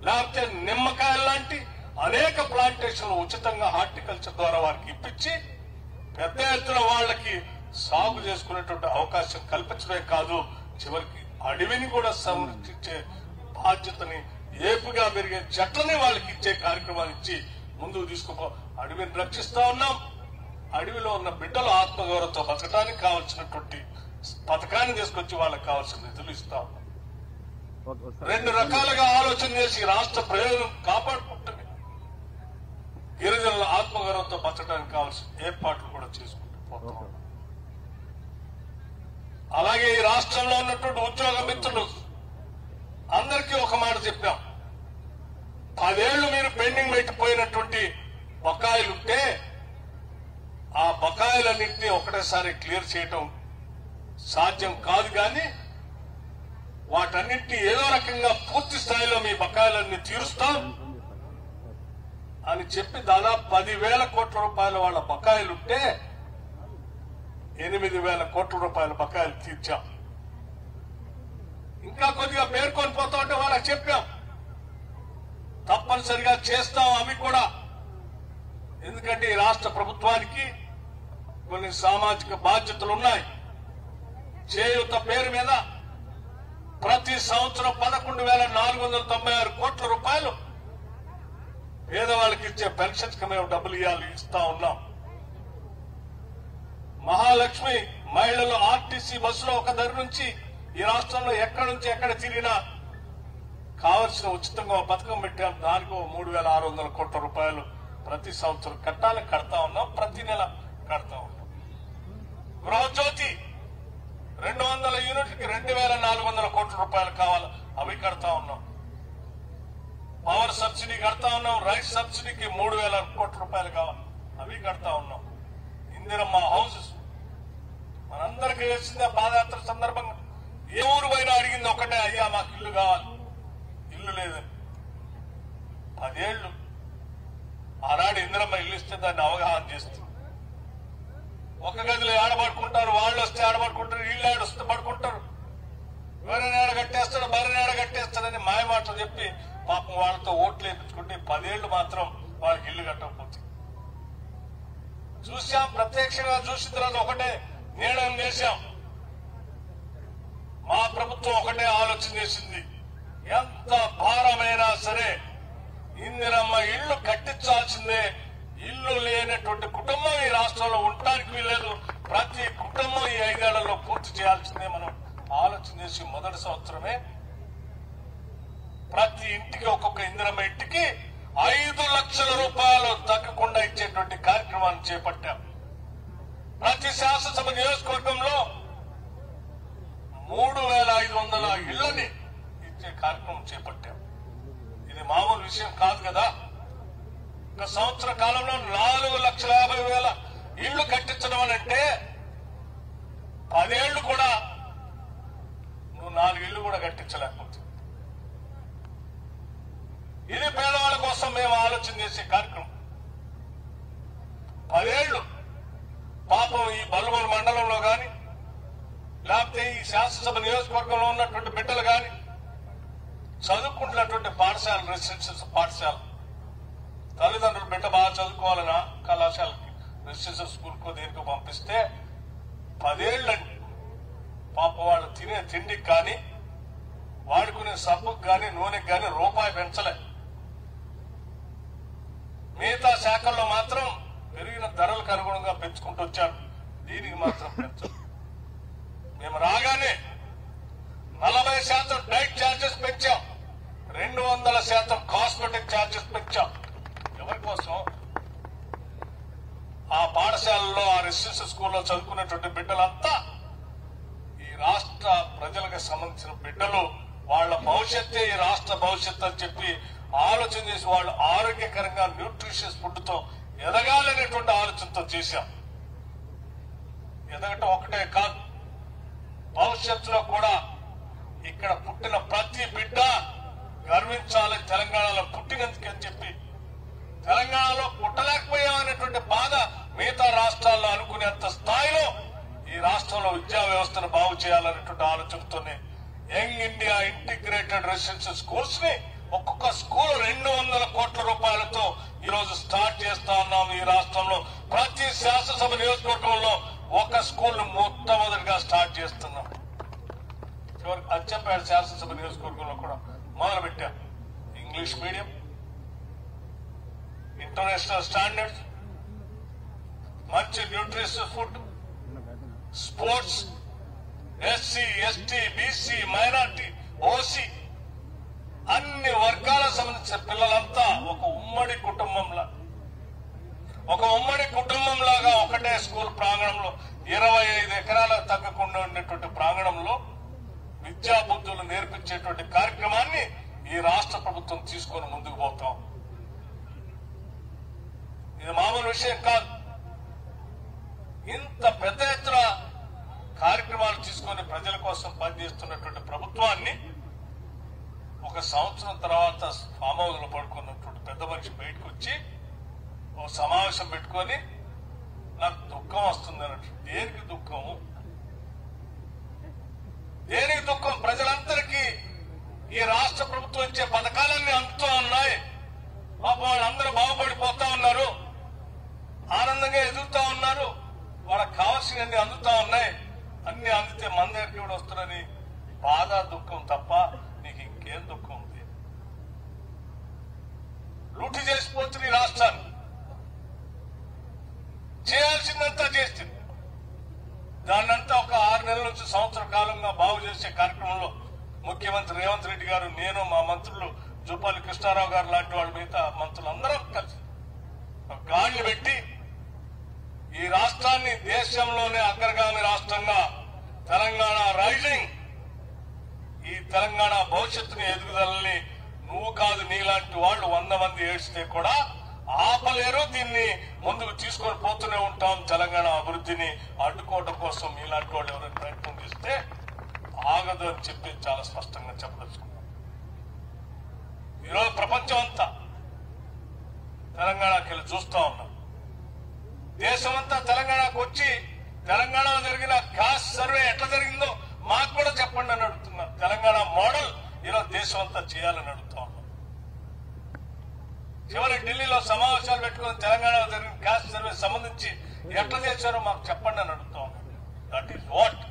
S2: లేకపోతే నిమ్మకాయలు లాంటి అనేక ప్లాంటేషన్లు ఉచితంగా హార్టికల్చర్ ద్వారా వారికి ఇప్పించి పెద్ద ఎత్తున వాళ్ళకి సాగు చేసుకునేటువంటి అవకాశం కల్పించడమే కాదు, చివరికి అడవిని కూడా సంరక్షించే బాధ్యతని, ఏపుగా పెరిగే చెట్లని వాళ్ళకి ఇచ్చే కార్యక్రమాలు ఇచ్చి ముందుకు తీసుకుపో అడవిని రక్షిస్తా ఉన్నాం. అడవిలో ఉన్న బిడ్డలు ఆత్మగౌరవంతో బతకడానికి కావాల్సినటువంటి పథకాన్ని తీసుకొచ్చి వాళ్ళకి కావాల్సిన నిధులు ఇస్తా ఉన్నాం. 2 రకాలుగా ఆలోచన చేసి రాష్ట్ర ప్రయోజనం కాపాడుకుంటుంది, గిరిజనుల ఆత్మగౌరవంతో బతకడానికి కావాల్సిన ఏర్పాట్లు కూడా చేసుకుంటూ పోతా ఉన్నాం. అలాగే ఈ రాష్ట్రంలో ఉన్నటువంటి ఉద్యోగ మిత్రులు అందరికీ ఒక మాట చెప్పాం, 10 ఏళ్లు మీరు పెండింగ్ పెట్టిపోయినటువంటి బకాయిలుంటే ఆ బకాయిలన్నింటినీ ఒకటేసారి క్లియర్ చేయటం సాధ్యం కాదు, కానీ వాటన్నింటినీ ఏదో రకంగా పూర్తి స్థాయిలో మీ బకాయిలన్నీ తీరుస్తాం అని చెప్పి దాదాపు 10,000 కోట్ల రూపాయల వాళ్ళ బకాయిలుంటే 8,000 కోట్ల రూపాయల బకాయిలు తీర్చాం. ఇంకా కొద్దిగా పేర్కొని పోతా ఉంటే వాళ్ళకి చెప్పాం, తప్పనిసరిగా చేస్తాం అవి కూడా. ఎందుకంటే ఈ రాష్ట్ర ప్రభుత్వానికి కొన్ని సామాజిక బాధ్యతలు ఉన్నాయి. చేయూత పేరు మీద ప్రతి సంవత్సరం 11,496 కోట్ల రూపాయలు పేదవాళ్ళకి ఇచ్చే పెన్షన్స్ కి మేము డబ్బులు ఇస్తా ఉన్నాం. మహాలక్ష్మి మహిళలు ఆర్టీసీ బస్సులో ఒక ధర నుంచి ఈ రాష్ట్రంలో ఎక్కడి నుంచి ఎక్కడ తిరిగినా కావలసిన ఉచితంగా పథకం పెట్టాం. దానికి 3,600 కోట్ల రూపాయలు ప్రతి సంవత్సరం కడతా ఉన్నాం. ప్రతి నెల కడతా ఉన్నాం. గృహజ్యోతి 200 యూనిట్లకి 2,400 కోట్ల రూపాయలు కావాలి, అవి కడతా ఉన్నాం. పవర్ సబ్సిడీ కడతా ఉన్నాం. రైస్ సబ్సిడీకి 3,000 కోట్ల రూపాయలు కావాలి, అవి కడతా ఉన్నాం. ఇందిరమ్మ హౌసెస్ మనందరికీ వేసిందే పాదయాత్ర సందర్భంగా. ఏ ఊరు పోయినా అడిగింది ఒకటే, అయ్యా మాకు ఇల్లు కావాలి, ఇల్లు లేదని. 10 ఏళ్లు ఆనాడు ఇందిరమ్మ ఇల్లు ఇస్తే దాన్ని అవగాహన చేస్తుంది. ఒక గదిలో ఆడబడుకుంటారు, వాళ్ళు వస్తే ఆడబడుకుంటారు, ఇల్లు ఆడొస్తే పడుకుంటారు. ఎవరైనా కట్టేస్తాడు, బర్రెని కట్టేస్తాడని మాయమాటలు చెప్పి పాపం వాళ్ళతో ఓట్లు వేయించుకుంటే 10 ఏళ్లు మాత్రం వాళ్ళకి ఇల్లు కట్టకపోతే చూసాం. ప్రత్యక్షంగా చూసిన తర్వాత ఒకటే నిర్ణయం చేశాం. మా ప్రభుత్వం ఒకటే ఆలోచన చేసింది, ఎంత భారమైనా సరే ఇందిరమ్మ ఇళ్లు కట్టించాల్సిందే. ఇల్లు లేనటువంటి కుటుంబం ఈ రాష్ట్రంలో ఉండటానికి వీల్లేదు. ప్రతి కుటుంబం ఈ 5 ఏళ్లలో పూర్తి చేయాల్సిందే. మనం ఆలోచన చేసి మొదటి సంవత్సరమే ప్రతి ఇంటికి ఒక్కొక్క ఇందిరమ్మ ఇంటికి 5 లక్షల రూపాయలు తగ్గకుండా ఇచ్చేటువంటి కార్యక్రమాన్ని చేపట్టాం. ప్రతి శాసనసభ నియోజకవర్గంలో 3,500 ఇళ్లని ఇచ్చే కార్యక్రమం చేపట్టాం. ఇది మామూలు విషయం కాదు కదా. ఒక సంవత్సర కాలంలో 4,50,000 ఇళ్లు కట్టించడం అని అంటే 10 ఏళ్లు కూడా నువ్వు 4 ఇళ్లు కూడా కట్టించలేకపోతే. ఇది పేదవాళ్ళ కోసం మేము ఆలోచన చేసే కార్యక్రమం. 10 ఏళ్లు పాపం ఈ బల్మూరు మండలంలో గాని లేకపోతే ఈ శాసనసభ నియోజకవర్గంలో ఉన్నటువంటి బిడ్డలు గాని చదువుకుంటున్నటువంటి పాఠశాల, రెసిడెన్షియల్ పాఠశాల, తల్లిదండ్రులు బిడ్డ బాగా చదువుకోవాలన్నా కళాశాలకి, రెసిడెన్షియల్ స్కూల్కో దేనికో పంపిస్తే 10 ఏళ్లండి పాప వాళ్ళు తినే తిండికి కానీ వాడుకునే సబ్బుకు కానీ నూనెకి కానీ రూపాయి పెంచలే. మిగతా శాఖల్లో మాత్రం పెరిగిన ధరలకు అనుగుణంగా పెంచుకుంటూ వచ్చారు. దీనికి మాత్రం పెంచదు. మేము రాగానే 40% డైట్ ఛార్జెస్ పెంచాం, 200% కాస్మెటిక్ ఛార్జెస్ పెంచాం. ఎవరి కోసం? ఆ పాఠశాలలో, ఆ రెసిడెన్షియల్ స్కూల్లో చదువుకునేటువంటి బిడ్డలంతా ఈ రాష్ట్ర ప్రజలకు సంబంధించిన బిడ్డలు. వాళ్ళ భవిష్యత్తే ఈ రాష్ట్ర భవిష్యత్తు అని చెప్పి ఆలోచన చేసి వాళ్ళు ఆరోగ్యకరంగా న్యూట్రిషియస్ ఫుడ్ తో ఎదగాలనేటువంటి ఆలోచనతో చేశాం. ఎదగటం ఒకటే కాదు, భవిష్యత్తులో కూడా ఇక్కడ పుట్టిన ప్రతి బిడ్డ గర్వించాలి తెలంగాణలో పుట్టినందుకని చెప్పి. తెలంగాణలో పుట్టలేకపోయామనేటువంటి బాధ మిగతా రాష్ట్రాల్లో అనుకునేంత స్థాయిలో ఈ రాష్ట్రంలో విద్యా వ్యవస్థను బాగు చేయాలనేటువంటి ఆలోచనతోనే young India integrated residential schools ని ఒక్కొక్క స్కూల్ 200 కోట్ల రూపాయలతో ఈ రోజు స్టార్ట్ చేస్తా ఉన్నాం. ఈ రాష్ట్రంలో ప్రతి శాసనసభ నియోజకవర్గంలో ఒక స్కూల్ మొట్టమొదటిగా స్టార్ట్ చేస్తున్నాం. చివరికి అచ్చంపేట శాసనసభ నియోజకవర్గంలో కూడా మొదలు పెట్టాం. ఇంగ్లీష్ మీడియం, ఇంటర్నేషనల్ స్టాండర్డ్స్, మంచి nutritious food, sports, SC, ST, BC, minority, OC అన్ని వర్గాలకు సంబంధించిన పిల్లలంతా ఒక ఉమ్మడి కుటుంబంలాగా ఒకటే స్కూల్ ప్రాంగణంలో 25 ఎకరాలకు తగ్గకుండా ఉండేటువంటి ప్రాంగణంలో విద్యా బుద్ధులు నేర్పించేటువంటి కార్యక్రమాన్ని ఈ రాష్ట్ర ప్రభుత్వం తీసుకొని ముందుకు పోతాం. ఇది మామూలు విషయం కాదు. ఇంత పెద్ద ఎత్తున కార్యక్రమాలు తీసుకొని ప్రజల కోసం పనిచేస్తున్నటువంటి ప్రభుత్వాన్ని ఒక సంవత్సరం తర్వాత ఫామ్ హౌస్ లో పడుకున్నటువంటి పెద్ద మనిషి బయటకు వచ్చి ఒక సమావేశం పెట్టుకొని నాకు దుఃఖం వస్తుంది అన్నట్టు. దేనికి దుఃఖము? దేనికి దుఃఖం? ప్రజలందరికీ ఈ రాష్ట్ర ప్రభుత్వం ఇచ్చే పథకాలన్నీ అందుతూ ఉన్నాయి. వాళ్ళందరూ బాగుపడిపోతా ఉన్నారు, ఆనందంగా ఎదుగుతా ఉన్నారు, వాళ్ళకి కావాల్సినవన్నీ అందుతా ఉన్నాయి, అన్ని అందితే మన దగ్గరికి కూడా వస్తున్నారని బాధ దుఃఖం తప్ప నీకు ఇంకేం దుఃఖం ఉంది? లూటి చేసిపోతుంది ఈ రాష్ట్రాన్ని, చేయాల్సిందంతా చేస్తుంది. దాన్నంతా ఒక 6 నెలల నుంచి సంవత్సర కాలంగా బాగు చేసే కార్యక్రమంలో ముఖ్యమంత్రి రేవంత్ రెడ్డి గారు, నేను, మా మంత్రులు జూపల్లి కృష్ణారావు గారు లాంటి వాళ్ళు, మిగతా మంత్రులందరం కలిసి గాడిని పెట్టి ఈ రాష్ట్రాన్ని దేశంలోనే అగ్రగామి రాష్ట్రంగా తెలంగాణ రైజింగ్, ఈ తెలంగాణ భవిష్యత్తుని ఎదుగుదలని నువ్వు కాదు నీలాంటి వాళ్ళు 100 మంది ఏడ్చితే కూడా ఆపలేరు. దీన్ని ముందుకు తీసుకొని పోతూనే ఉంటాం. తెలంగాణ అభివృద్ధిని అడ్డుకోవడం కోసం మీలాంటి వాళ్ళు ఎవరైనా ప్రయత్నం చేస్తే ఆగదు అని చెప్పి చాలా స్పష్టంగా చెప్పదలుచుకున్నాం. ఈరోజు ప్రపంచం అంతా తెలంగాణకి వెళ్ళి చూస్తా ఉన్నాం. దేశమంతా తెలంగాణకు వచ్చి తెలంగాణలో జరిగిన కాస్ట్ సర్వే ఎట్లా జరిగిందో మాకు కూడా చెప్పండి అని అడుగుతున్నారు. తెలంగాణ మోడల్ ఈరోజు దేశం అంతా చేయాలని అడుగుతా ఉన్నాం. చివరి ఢిల్లీలో సమావేశాలు పెట్టుకుని తెలంగాణలో జరిగిన కాస్ట్ సర్వే సంబంధించి ఎట్లా చేశారో మాకు చెప్పండి అని అడుగుతా ఉన్నాం. దట్ ఈస్ వాట్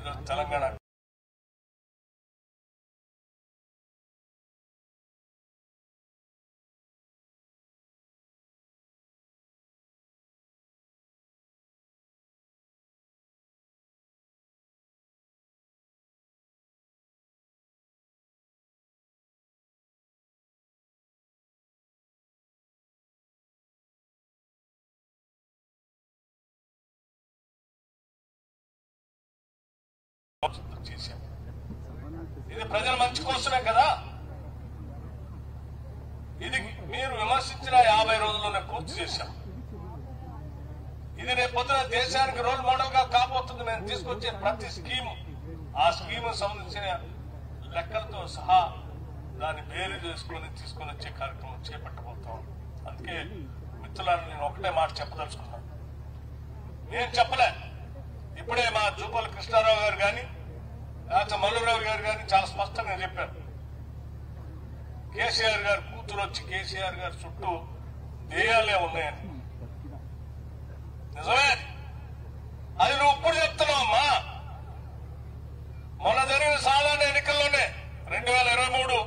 S2: ఈరోజు తెలంగాణ. చేశాం. ఇది ప్రజల మంచి కోసమే కదా. ఇది మీరు విమర్శించిన 50 రోజుల్లోనే పూర్తి చేశాం. ఇది రేపొద్దున దేశానికి రోల్ మోడల్ గా కాబోతుంది. మేము తీసుకొచ్చే ప్రతి స్కీము, ఆ స్కీము సంబంధించిన లెక్కలతో సహా దాన్ని బేరీ చేసుకుని తీసుకుని వచ్చే కార్యక్రమం చేపట్టబోతాం. అందుకే మిత్రులను నేను ఒకటే మాట చెప్పదలుచుకున్నాను. నేను చెప్పలే, ఇప్పుడే మా జూపల్లి కృష్ణారావు గారు కానీ మల్లురావు గారు కానీ చాలా స్పష్టంగా చెప్పారు. కేసీఆర్ గారు కూతురు వచ్చి కేసీఆర్ గారి చుట్టూ దేయాలే ఉన్నాయని. నిజమే, అది నువ్వు ఇప్పుడు చెప్తున్నావు అమ్మా. మొన్న జరిగిన సాధారణ ఎన్నికల్లోనే 2023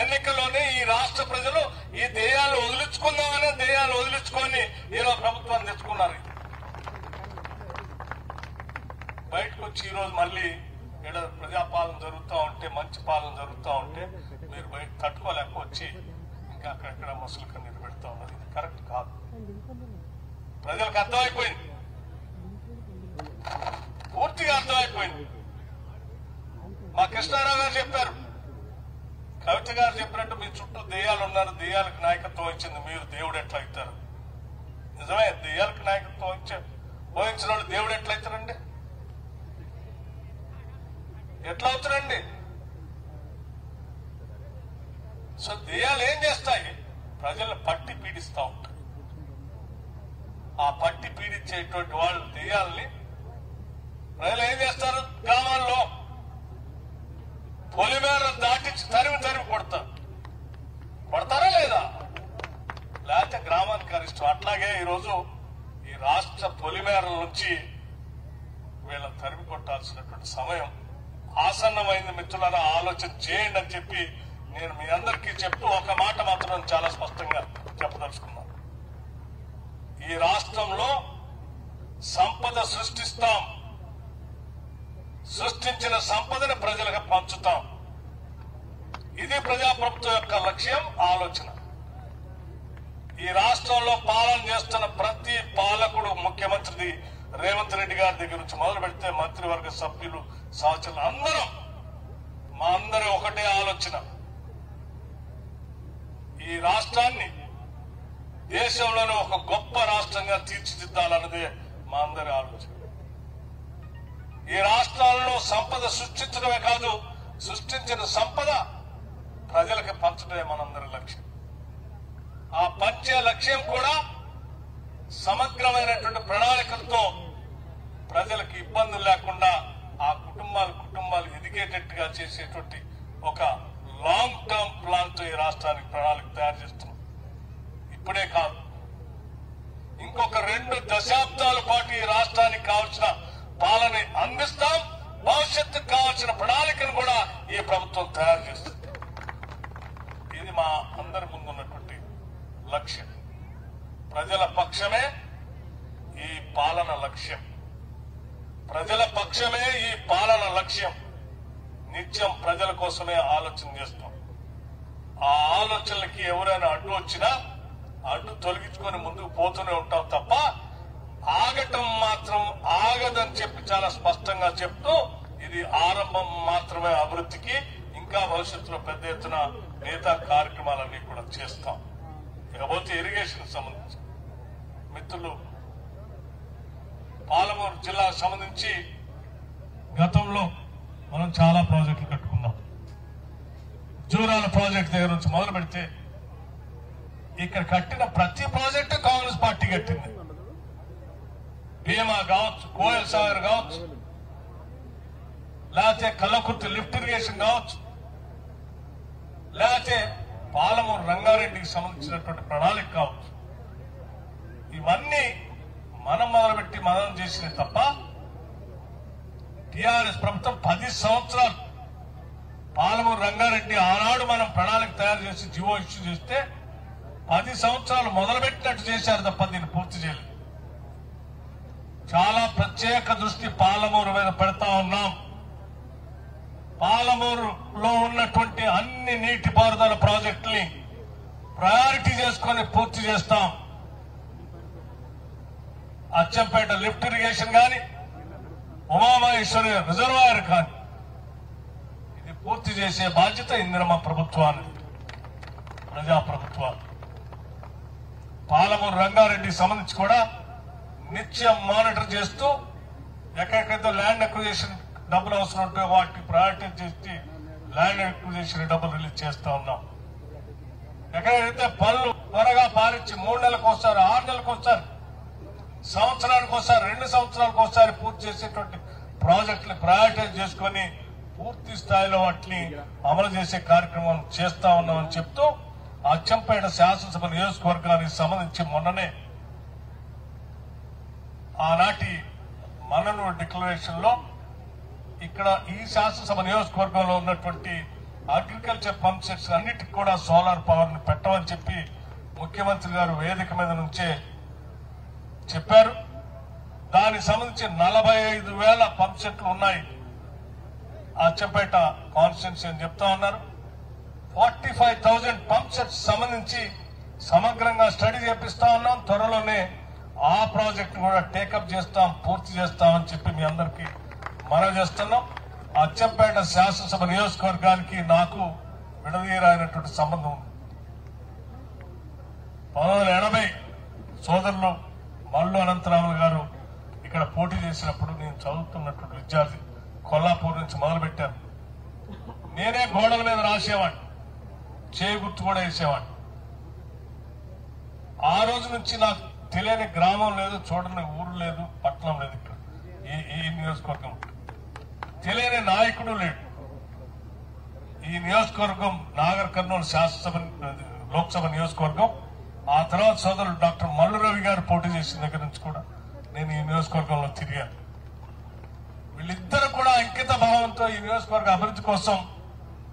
S2: ఎన్నికల్లోనే ఈ రాష్ట్ర ప్రజలు ఈ దేయాలు వదిలించుకుందామనే దేయాలు వదిలించుకొని ఈరోజు ప్రభుత్వాన్ని తెచ్చుకున్నారు. బయటకు వచ్చి ఈరోజు మళ్ళీ ఇక్కడ ప్రజాపాలన జరుగుతూ ఉంటే, మంచి పాలన జరుగుతూ ఉంటే మీరు బయట తట్టుకోలేక వచ్చి ఇంకా అక్కడెక్కడ మసులు కన్నీరు పెడతా ఉన్నారు. ఇది కరెక్ట్ కాదు. ప్రజలకు అర్థమైపోయింది, పూర్తిగా అర్థమైపోయింది. మా కృష్ణారావు గారు చెప్పారు, కవిత గారు చెప్పినట్టు మీ చుట్టూ దెయ్యాలు ఉన్నారు, దెయ్యాలకు నాయకత్వం ఇచ్చింది మీరు, దేవుడు ఎట్లా అవుతారు? నిజమే, దెయ్యాలకు నాయకత్వం వహించిన వాళ్ళు దేవుడు ఎట్లా అవుతారండి? ఎట్లా అవుతారండి? సో దెయ్యాలు ఏం చేస్తాయి? ప్రజలను పట్టి పీడిస్తూ ఉంటాయి. ఆ పట్టి పీడించేటువంటి వాళ్ళు దెయ్యాలని ప్రజలు ఏం చేస్తారు? గ్రామాల్లో పొలిమేర దాటించి తరిమి కొడతారు. కొడతారా లేదా? లేకపోతే గ్రామానికి అరిష్టం. అట్లాగే ఈరోజు ఈ రాష్ట్ర పొలిమేరల నుంచి వీళ్ళని తరిమి కొట్టాల్సినటువంటి సమయం ఆసన్నమైంది. మిత్రులారా, ఆలోచన చేయండి అని చెప్పి నేను మీ అందరికీ చెప్తూ ఒక మాట మాత్రం చాలా స్పష్టంగా చెప్పదలుచుకున్నాను. ఈ రాష్ట్రంలో సంపద సృష్టిస్తాం, సృష్టించిన సంపదను ప్రజలకు పంచుతాం. ఇది ప్రజాప్రభుత్వం యొక్క లక్ష్యం, ఆలోచన. ఈ రాష్ట్రంలో పాలన చేస్తున్న ప్రతి పాలకుడు, ముఖ్యమంత్రి రేవంత్ రెడ్డి గారి దగ్గర నుంచి మొదలు పెడితే మంత్రివర్గ సభ్యులు, సహచరులు అందరం, మా అందరి ఒకటే ఆలోచన, ఈ రాష్ట్రాన్ని దేశంలోనే ఒక గొప్ప రాష్ట్రంగా తీర్చిదిద్దాలన్నదే మా అందరి ఆలోచన. ఈ రాష్ట్రాల్లో సంపద సృష్టించడమే కాదు, సృష్టించిన సంపద ప్రజలకు పంచడమే మనందరి లక్ష్యం. ఆ పంచే లక్ష్యం కూడా సమగ్రమైనటువంటి ప్రణాళికలతో ప్రజలకు ఇబ్బందులు లేకుండా ఆ కుటుంబాలు ఎదిగేటట్టుగా చేసేటువంటి ఒక లాంగ్ టర్మ్ ప్లాన్ తో ఈ రాష్ట్రానికి ప్రణాళిక తయారు చేస్తున్నాం. ప్రభుత్వం తయారు చేస్తుంది. ఇది మా అందరి ముందున్నటువంటి లక్ష్యం. ప్రజల పక్షమే ఈ పాలన లక్ష్యం. ప్రజల పక్షమే ఈ పాలన లక్ష్యం. నిత్యం ప్రజల కోసమే ఆలోచన చేస్తాం. ఆ ఆలోచనలకి ఎవరైనా అడ్డు వచ్చినా అడ్డు తొలగించుకొని ముందుకు పోతూనే ఉంటాం తప్ప ఆగటం మాత్రం ఆగదని చెప్పి చాలా స్పష్టంగా చెప్తూ ఇది ఆరంభం మాత్రమే అభివృద్ధికి. ఇంకా భవిష్యత్తులో పెద్ద ఎత్తున మిగతా కార్యక్రమాలన్నీ కూడా చేస్తాం. ఇకపోతే ఇరిగేషన్ సంబంధించి మిత్రులు, పాలమూరు జిల్లాకు సంబంధించి గతంలో మనం చాలా ప్రాజెక్టులు కట్టుకున్నాం. జూరాల ప్రాజెక్టు దగ్గర నుంచి మొదలు పెడితే ఇక్కడ కట్టిన ప్రతి ప్రాజెక్టు కాంగ్రెస్ పార్టీ కట్టింది. భీమా కావచ్చు, కోయల్ సాగర్ కావచ్చు, లేకపోతే కల్లకుర్తి లిఫ్ట్ ఇరిగేషన్ కావచ్చు, లేకపోతే పాలమూరు రంగారెడ్డికి సంబంధించినటువంటి ప్రణాళిక కావచ్చు, ఇవన్నీ మనం మొదలుపెట్టి మనం చేసినవి తప్ప టీఆర్ఎస్ ప్రభుత్వం 10 సంవత్సరాలు పాలమూరు రంగారెడ్డి ఆనాడు మనం ప్రణాళిక తయారు చేసి జీవో ఇష్యూ చేస్తే 10 సంవత్సరాలు మొదలుపెట్టినట్టు చేశారు తప్ప దీన్ని పూర్తి చేయలేదు. చాలా ప్రత్యేక దృష్టి పాలమూరు మీద పెడతా ఉన్నాం. పాలమూరులో ఉన్నటువంటి అన్ని నీటిపారుదల ప్రాజెక్టుల్ని ప్రయారిటీ చేసుకుని పూర్తి చేస్తాం. అచ్చంపేట లిఫ్ట్ ఇరిగేషన్ కానీ, ఉమామహేశ్వరి రిజర్వాయర్ కానీ ఇది పూర్తి చేసే బాధ్యత ఇందిరమ్మ ప్రభుత్వాన్ని, ప్రజాప్రభుత్వాలు. పాలమూరు రంగారెడ్డికి సంబంధించి కూడా నిత్యం మానిటర్ చేస్తూ ఎక్కడికైతే ల్యాండ్ అక్విజిషన్ డబ్బులు అవసరం ఉంటే వాటికి ప్రయారిటీ చేసి ల్యాండ్ అక్విజిషన్ డబ్బులు రిలీజ్ చేస్తా ఉన్నాం. ఎక్కడైతే పనులు త్వరగా పాలించి 3 నెలలకు ఒకసారి, 6 నెలలకు ఒకసారి, సంవత్సరానికి ఒకసారి, 2 సంవత్సరాలకు ఒకసారి పూర్తి చేసేటువంటి ప్రాజెక్టులు ప్రయారిటైజ్ చేసుకుని పూర్తి స్థాయిలో వాటిని అమలు చేసే కార్యక్రమం చేస్తా ఉన్నామని చెప్తూ అచ్చంపేట శాసనసభ నియోజకవర్గానికి సంబంధించి మొన్ననే ఆనాటి మననూరు డిక్లరేషన్ లో ఇక్కడ ఈ శాసనసభ నియోజకవర్గంలో ఉన్నటువంటి అగ్రికల్చర్ పంప్ సెట్స్ అన్నిటికీ కూడా సోలార్ పవర్ ని పెట్టమని చెప్పి ముఖ్యమంత్రి గారు వేదిక మీద నుంచే చెప్పారు. దానికి సంబంధించి 45,000 పంప్ సెట్లు ఉన్నాయి అచ్చంపేట కాన్స్టిట్యున్సీ అని చెప్తా ఉన్నారు. 45,000 పంప్ సెట్స్ సంబంధించి సమగ్రంగా స్టడీ చేపిస్తా ఉన్నాం. త్వరలోనే ఆ ప్రాజెక్ట్ కూడా టేకప్ చేస్తాం, పూర్తి చేస్తామని చెప్పి మీ అందరికీ మనవి చేస్తున్నాం. అచ్చంపేట శాసనసభ నియోజకవర్గానికి నాకు విడదీయరాయినటువంటి సంబంధం ఉంది. 1980 సోదరులు మల్లు అనంతరాములు గారు ఇక్కడ పోటీ చేసినప్పుడు నేను చదువుతున్నటువంటి విద్యార్థి, కొల్లాపూర్ నుంచి మొదలుపెట్టాను. నేనే గోడల మీద రాసేవాడిని, చేయి గుర్తు కూడా వేసేవాడిని. ఆ రోజు నుంచి నాకు తెలియని గ్రామం లేదు, చూడని ఊరు లేదు, పట్టణం లేదు. ఇక్కడ ఈ నియోజకవర్గం తెలియని నాయకుడు లేడు. ఈ నియోజకవర్గం నాగర్ కర్నూలు శాసనసభ లోక్సభ నియోజకవర్గం. ఆ తర్వాత సోదరుడు డాక్టర్ మల్లు రవి గారు పోటీ చేసిన దగ్గర నుంచి కూడా నేను ఈ నియోజకవర్గంలో తిరిగాను. వీళ్ళిద్దరు కూడా అంకిత భావంతో ఈ నియోజకవర్గ అభివృద్ధి కోసం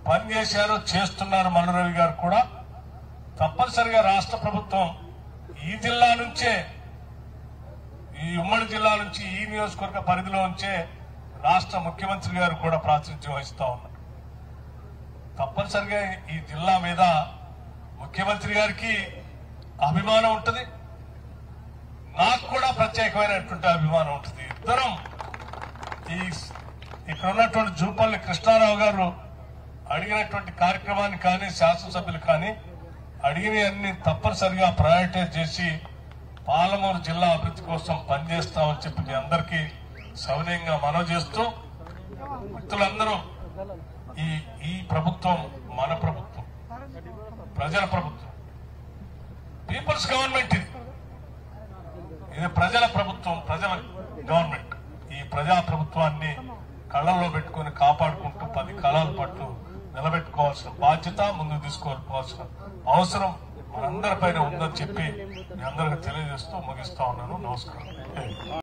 S2: పనిచేశారు, చేస్తున్నారు. మల్లు రవి గారు కూడా తప్పనిసరిగా రాష్ట్ర ప్రభుత్వం ఈ జిల్లా నుంచే, ఈ ఉమ్మడి జిల్లా నుంచి ఈ నియోజకవర్గ పరిధిలో ఉంచే రాష్ట్ర ముఖ్యమంత్రి గారు కూడా ప్రాతినిధ్యం వహిస్తా ఉన్నారు. తప్పనిసరిగా ఈ జిల్లా మీద ముఖ్యమంత్రి గారికి అభిమానం ఉంటుంది, నాకు కూడా ప్రత్యేకమైనటువంటి అభిమానం ఉంటుంది. ఇద్దరం ఇక్కడ ఉన్నటువంటి జూపల్లి కృష్ణారావు గారు అడిగినటువంటి కార్యక్రమాన్ని కానీ, శాసనసభ్యులు కానీ అడిగినవన్నీ తప్పనిసరిగా ప్రయారిటైజ్ చేసి పాలమూరు జిల్లా అభివృద్ధి కోసం పనిచేస్తామని చెప్పి మీ అందరికీ సవినయంగా మనవి చేస్తూ, మిత్రులందరూ ఈ ప్రభుత్వం మన ప్రభుత్వం, ప్రజల ప్రభుత్వం, పీపుల్స్ గవర్నమెంట్. ఇది ప్రజల ప్రభుత్వం, ప్రజల గవర్నమెంట్. ఈ ప్రజా ప్రభుత్వాన్ని కళ్ళల్లో పెట్టుకుని కాపాడుకుంటూ 10 కాలాల పాటు నిలబెట్టుకోవాల్సిన బాధ్యత, ముందుకు తీసుకోవాల్సిన అవసరం మనందరిపైన ఉందని చెప్పి మీ అందరికీ తెలియజేస్తూ ముగిస్తా ఉన్నాను. నమస్కారం.